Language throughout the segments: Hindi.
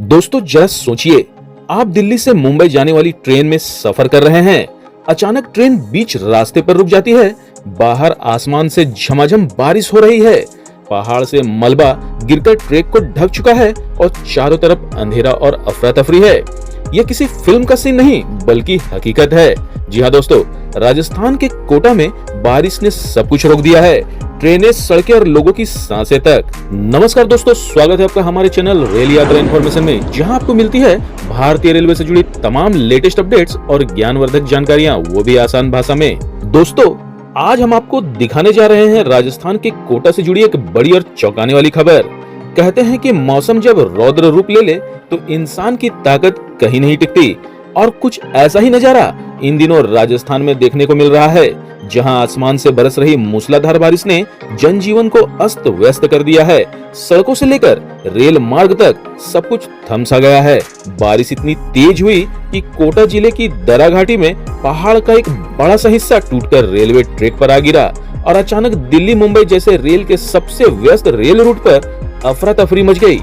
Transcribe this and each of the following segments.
दोस्तों जरा सोचिए, आप दिल्ली से मुंबई जाने वाली ट्रेन में सफर कर रहे हैं। अचानक ट्रेन बीच रास्ते पर रुक जाती है। बाहर आसमान से झमाझम बारिश हो रही है। पहाड़ से मलबा गिरकर ट्रैक को ढक चुका है और चारों तरफ अंधेरा और अफरा तफरी है। यह किसी फिल्म का सीन नहीं बल्कि हकीकत है। जी हाँ दोस्तों, राजस्थान के कोटा में बारिश ने सब कुछ रोक दिया है। ट्रेनें, सड़कें और लोगों की सांसें तक। नमस्कार दोस्तों, स्वागत है आपका हमारे चैनल रेल यात्रा इन्फॉर्मेशन में, जहां आपको मिलती है भारतीय रेलवे से जुड़ी तमाम लेटेस्ट अपडेट्स और ज्ञानवर्धक जानकारियां, वो भी आसान भाषा में। दोस्तों, आज हम आपको दिखाने जा रहे हैं राजस्थान के कोटा से जुड़ी एक बड़ी और चौंकाने वाली खबर। कहते हैं कि मौसम जब रौद्र रूप ले ले तो इंसान की ताकत कहीं नहीं टिकती, और कुछ ऐसा ही नजारा इन दिनों राजस्थान में देखने को मिल रहा है, जहां आसमान से बरस रही मूसलाधार बारिश ने जनजीवन को अस्त व्यस्त कर दिया है। सड़कों से लेकर रेल मार्ग तक सब कुछ थम सा गया है। बारिश इतनी तेज हुई कि कोटा जिले की दरा घाटी में पहाड़ का एक बड़ा सा हिस्सा टूटकर रेलवे ट्रैक पर आ गिरा और अचानक दिल्ली मुंबई जैसे रेल के सबसे व्यस्त रेल रूट पर अफरा तफरी मच गई।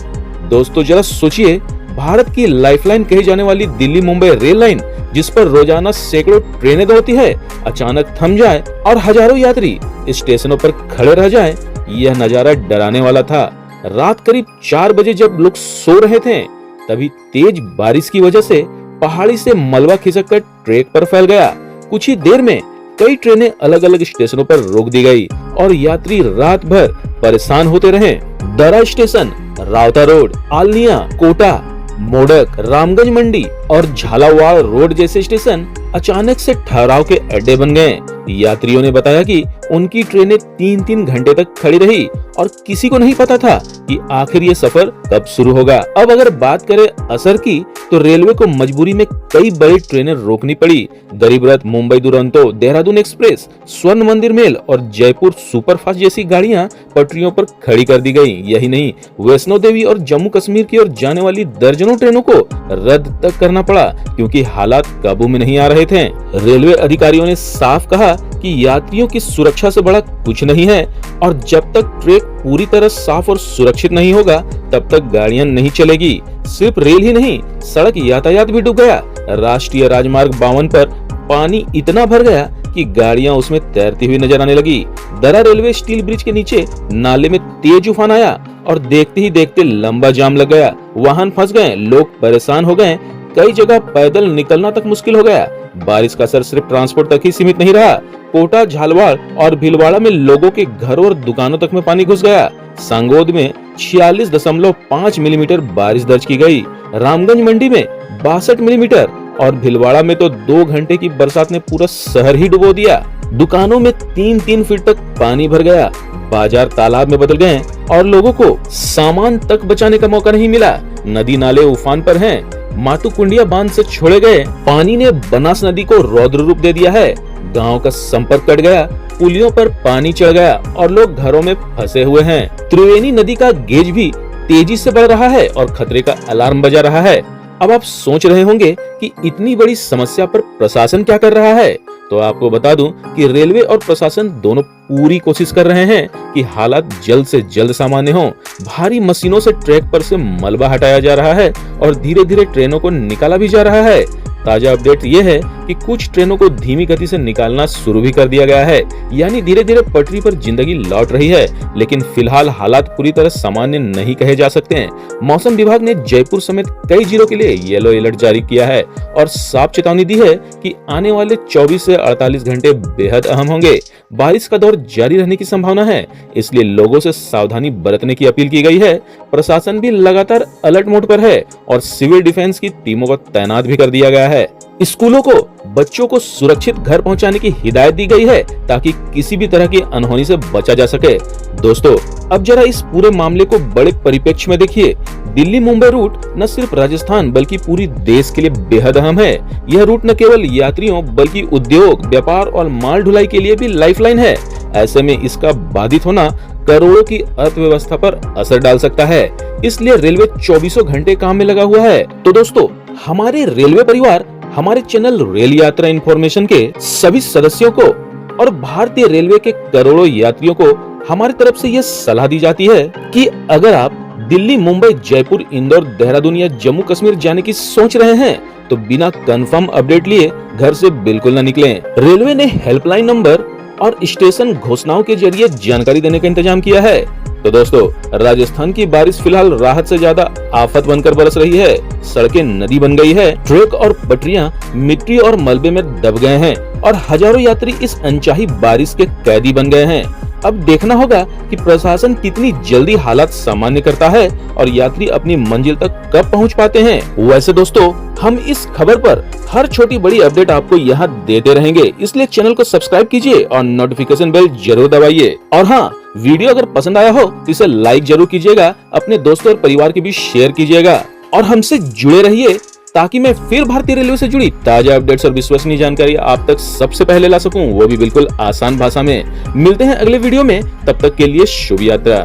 दोस्तों जरा सोचिए, भारत की लाइफलाइन कही जाने वाली दिल्ली मुंबई रेल लाइन, जिस पर रोजाना सैकड़ों ट्रेनें दौड़ती है, अचानक थम जाए और हजारों यात्री स्टेशनों पर खड़े रह जाएं, यह नजारा डराने वाला था। रात करीब 4 बजे जब लोग सो रहे थे, तभी तेज बारिश की वजह से पहाड़ी से मलबा खिसक कर ट्रैक पर फैल गया। कुछ ही देर में कई ट्रेनें अलग अलग स्टेशनों पर रोक दी गई और यात्री रात भर परेशान होते रहे। दरा स्टेशन, रावता रोड, आलनिया, कोटा, मोडक, रामगंज मंडी और झालावाड़ रोड जैसे स्टेशन अचानक से ठहराव के अड्डे बन गए। यात्रियों ने बताया कि उनकी ट्रेनें 3-3 घंटे तक खड़ी रही और किसी को नहीं पता था कि आखिर ये सफर कब शुरू होगा। अब अगर बात करें असर की, तो रेलवे को मजबूरी में कई बड़ी ट्रेनें रोकनी पड़ी। गरीब रथ, मुंबई दुरंतो, देहरादून एक्सप्रेस, स्वर्ण मंदिर मेल और जयपुर सुपरफास्ट जैसी गाड़ियां पटरियों पर खड़ी कर दी गयी। यही नहीं, वैष्णो देवी और जम्मू कश्मीर की ओर जाने वाली दर्जनों ट्रेनों को रद्द तक करना पड़ा, क्योंकि हालात काबू में नहीं आ रहे थे। रेलवे अधिकारियों ने साफ कहा कि यात्रियों की सुरक्षा से बड़ा कुछ नहीं है और जब तक ट्रैक पूरी तरह साफ और सुरक्षित नहीं होगा तब तक गाड़ियां नहीं चलेगी। सिर्फ रेल ही नहीं, सड़क यातायात भी डूब गया। राष्ट्रीय राजमार्ग 52 पर पानी इतना भर गया कि गाड़ियां उसमें तैरती हुई नजर आने लगी। दरा रेलवे स्टील ब्रिज के नीचे नाले में तेज उफान आया और देखते ही देखते लंबा जाम लग गया। वाहन फंस गए, लोग परेशान हो गए, कई जगह पैदल निकलना तक मुश्किल हो गया। बारिश का असर सिर्फ ट्रांसपोर्ट तक ही सीमित नहीं रहा। कोटा, झालवाड़ और भीलवाड़ा में लोगों के घरों और दुकानों तक में पानी घुस गया। सांगोद में 46.5 मिलीमीटर बारिश दर्ज की गई। रामगंज मंडी में 62 मिलीमीटर और भीलवाड़ा में तो 2 घंटे की बरसात ने पूरा शहर ही डुबो दिया। दुकानों में 3-3 फीट तक पानी भर गया। बाजार तालाब में बदल गए और लोगों को सामान तक बचाने का मौका नहीं मिला। नदी नाले उफान पर हैं। मातुकुंडिया बांध से छोड़े गए पानी ने बनास नदी को रौद्र रूप दे दिया है। गांव का संपर्क कट गया, पुलियों पर पानी चढ़ गया और लोग घरों में फंसे हुए हैं। त्रिवेणी नदी का गेज भी तेजी से बढ़ रहा है और खतरे का अलार्म बजा रहा है। अब आप सोच रहे होंगे कि इतनी बड़ी समस्या पर प्रशासन क्या कर रहा है, तो आपको बता दूं कि रेलवे और प्रशासन दोनों पूरी कोशिश कर रहे हैं कि हालात जल्द से जल्द सामान्य हों। भारी मशीनों से ट्रैक पर से मलबा हटाया जा रहा है और धीरे धीरे ट्रेनों को निकाला भी जा रहा है। ताजा अपडेट ये है कि कुछ ट्रेनों को धीमी गति से निकालना शुरू भी कर दिया गया है, यानी धीरे धीरे पटरी पर जिंदगी लौट रही है। लेकिन फिलहाल हालात पूरी तरह सामान्य नहीं कहे जा सकते हैं। मौसम विभाग ने जयपुर समेत कई जिलों के लिए येलो अलर्ट जारी किया है और साफ चेतावनी दी है कि आने वाले 24 से 48 घंटे बेहद अहम होंगे। बारिश का दौर जारी रहने की संभावना है, इसलिए लोगों से सावधानी बरतने की अपील की गई है। प्रशासन भी लगातार अलर्ट मोड पर है और सिविल डिफेंस की टीमों को तैनात भी कर दिया गया है। स्कूलों को बच्चों को सुरक्षित घर पहुंचाने की हिदायत दी गई है ताकि किसी भी तरह की अनहोनी से बचा जा सके। दोस्तों, अब जरा इस पूरे मामले को बड़े परिप्रेक्ष्य में देखिए। दिल्ली मुंबई रूट न सिर्फ राजस्थान बल्कि पूरी देश के लिए बेहद अहम है। यह रूट न केवल यात्रियों बल्कि उद्योग, व्यापार और माल ढुलाई के लिए भी लाइफलाइन है। ऐसे में इसका बाधित होना करोड़ों की अर्थव्यवस्था पर असर डाल सकता है, इसलिए रेलवे 24 घंटे काम में लगा हुआ है। तो दोस्तों, हमारे रेलवे परिवार, हमारे चैनल रेल यात्रा इन्फॉर्मेशन के सभी सदस्यों को और भारतीय रेलवे के करोड़ों यात्रियों को हमारी तरफ से यह सलाह दी जाती है कि अगर आप दिल्ली, मुंबई, जयपुर, इंदौर, देहरादून या जम्मू कश्मीर जाने की सोच रहे हैं तो बिना कंफर्म अपडेट लिए घर से बिल्कुल न निकलें। रेलवे ने हेल्पलाइन नंबर और स्टेशन घोषणाओं के जरिए जानकारी देने का इंतजाम किया है। तो दोस्तों, राजस्थान की बारिश फिलहाल राहत से ज्यादा आफत बनकर बरस रही है। सड़कें नदी बन गई है, ट्रक और पटरियां मिट्टी और मलबे में दब गए हैं और हजारों यात्री इस अनचाही बारिश के कैदी बन गए हैं। अब देखना होगा कि प्रशासन कितनी जल्दी हालात सामान्य करता है और यात्री अपनी मंजिल तक कब पहुंच पाते हैं। वैसे दोस्तों, हम इस खबर पर हर छोटी बड़ी अपडेट आपको यहाँ देते रहेंगे, इसलिए चैनल को सब्सक्राइब कीजिए और नोटिफिकेशन बेल जरूर दबाइए। और हाँ, वीडियो अगर पसंद आया हो तो इसे लाइक जरूर कीजिएगा, अपने दोस्तों और परिवार के बीच शेयर कीजिएगा और हमसे जुड़े रहिए ताकि मैं फिर भारतीय रेलवे से जुड़ी ताजा अपडेट्स और विश्वसनीय जानकारी आप तक सबसे पहले ला सकूं, वो भी बिल्कुल आसान भाषा में। मिलते हैं अगले वीडियो में, तब तक के लिए शुभ यात्रा।